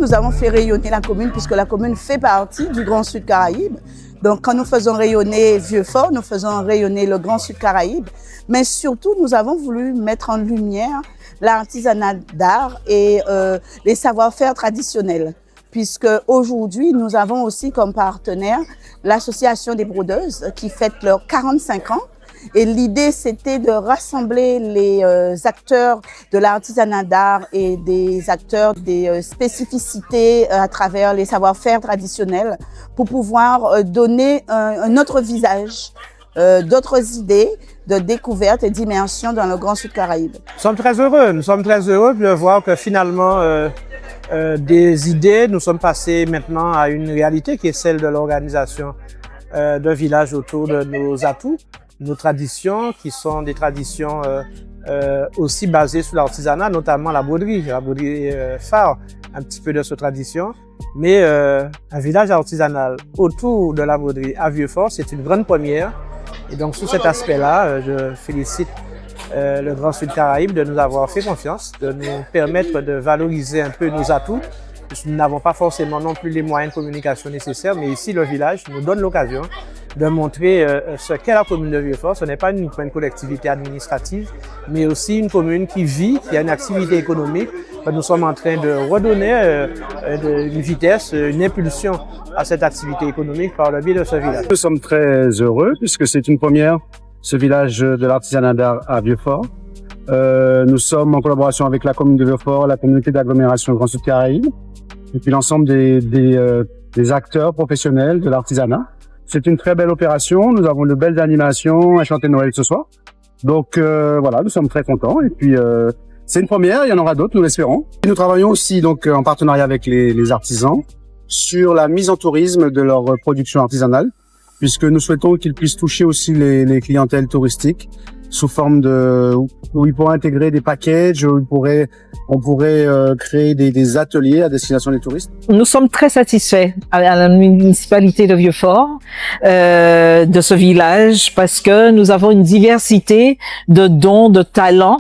nous avons fait rayonner la commune puisque la commune fait partie du Grand Sud Caraïbe. Donc, quand nous faisons rayonner Vieux-Fort, nous faisons rayonner le Grand Sud Caraïbe. Mais surtout, nous avons voulu mettre en lumière l'artisanat d'art et les savoir-faire traditionnels. Puisque aujourd'hui, nous avons aussi comme partenaire l'Association des brodeuses qui fête leurs 45 ans. Et l'idée, c'était de rassembler les acteurs de l'artisanat d'art et des acteurs des spécificités à travers les savoir-faire traditionnels pour pouvoir donner un autre visage, d'autres idées de découverte et d'immersion dans le Grand Sud Caraïbe. Nous sommes très heureux de voir que finalement, des idées, nous sommes passés maintenant à une réalité qui est celle de l'organisation d'un village autour de nos atouts, nos traditions qui sont des traditions aussi basées sur l'artisanat, notamment la broderie phare un petit peu de cette tradition, mais un village artisanal autour de la broderie à Vieux-Fort, c'est une grande première. Et donc sous cet aspect-là, je félicite le Grand Sud Caraïbe de nous avoir fait confiance, de nous permettre de valoriser un peu nos atouts. Nous n'avons pas forcément non plus les moyens de communication nécessaires, mais ici, le village nous donne l'occasion de montrer ce qu'est la commune de Vieux-Fort. Ce n'est pas uniquement une collectivité administrative, mais aussi une commune qui vit, qui a une activité économique. Nous sommes en train de redonner une vitesse, une impulsion à cette activité économique par le biais de ce village. Nous sommes très heureux puisque c'est une première, ce village de l'artisanat d'art à Vieux-Fort. Nous sommes en collaboration avec la commune de Vieux-Fort, la communauté d'agglomération Grand Sud Caraïbe, et puis l'ensemble des acteurs professionnels de l'artisanat. C'est une très belle opération. Nous avons de belles animations, un chanté de Noël ce soir. Donc voilà, nous sommes très contents. Et puis c'est une première, il y en aura d'autres, nous l'espérons. Nous travaillons aussi donc en partenariat avec les artisans sur la mise en tourisme de leur production artisanale, puisque nous souhaitons qu'ils puissent toucher aussi les clientèles touristiques sous forme où ils pourraient intégrer des packages, où on pourrait créer des ateliers à destination des touristes. Nous sommes très satisfaits à la municipalité de Vieux-Fort de ce village parce que nous avons une diversité de dons, de talents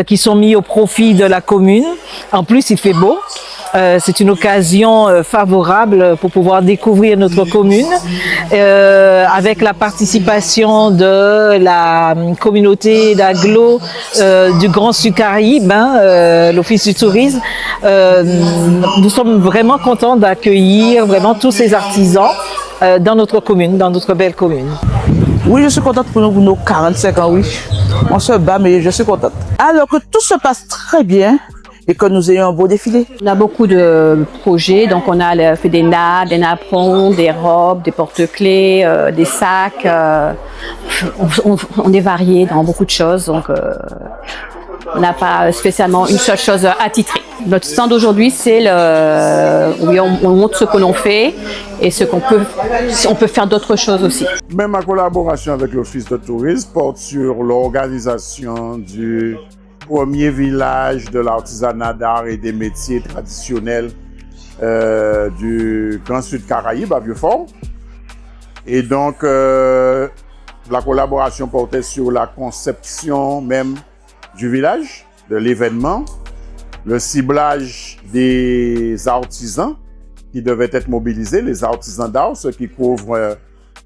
qui sont mis au profit de la commune. En plus, il fait beau. C'est une occasion favorable pour pouvoir découvrir notre commune avec la participation de la communauté d'agglo du Grand Sud Caraïbe, l'Office du tourisme. Nous sommes vraiment contents d'accueillir vraiment tous ces artisans dans notre commune, dans notre belle commune. Oui, je suis contente pour nos 45 ans, oui. On se bat, mais je suis contente. Alors que tout se passe très bien et que nous ayons un beau défilé. On a beaucoup de projets, donc on a fait des nappes, des napperons, des robes, des porte-clés, des sacs. On est varié dans beaucoup de choses, donc on n'a pas spécialement une seule chose attitrée. Notre stand aujourd'hui, c'est oui, on montre ce que l'on fait et ce qu'on peut, on peut faire d'autres choses aussi. Même ma collaboration avec l'Office de tourisme porte sur l'organisation du premier village de l'artisanat d'art et des métiers traditionnels du Grand Sud Caraïbe à Vieux-Fort. Et donc, la collaboration portait sur la conception même du village, de l'événement, le ciblage des artisans qui devaient être mobilisés, les artisans d'art, ceux qui couvrent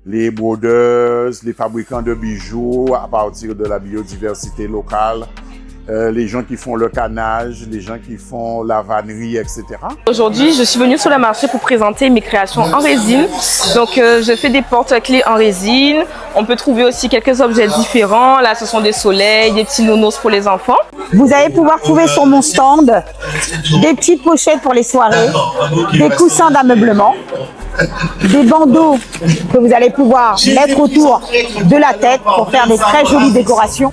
les brodeuses, les fabricants de bijoux à partir de la biodiversité locale, les gens qui font le canage, les gens qui font la vannerie, etc. Aujourd'hui, je suis venue sur le marché pour présenter mes créations en résine. Donc, je fais des porte-clés en résine. On peut trouver aussi quelques objets différents. Là, ce sont des soleils, des petits nounours pour les enfants. Vous allez pouvoir trouver sur mon stand des petites pochettes pour les soirées, des coussins d'ameublement, des bandeaux que vous allez pouvoir mettre autour de la tête pour faire des très jolies décorations.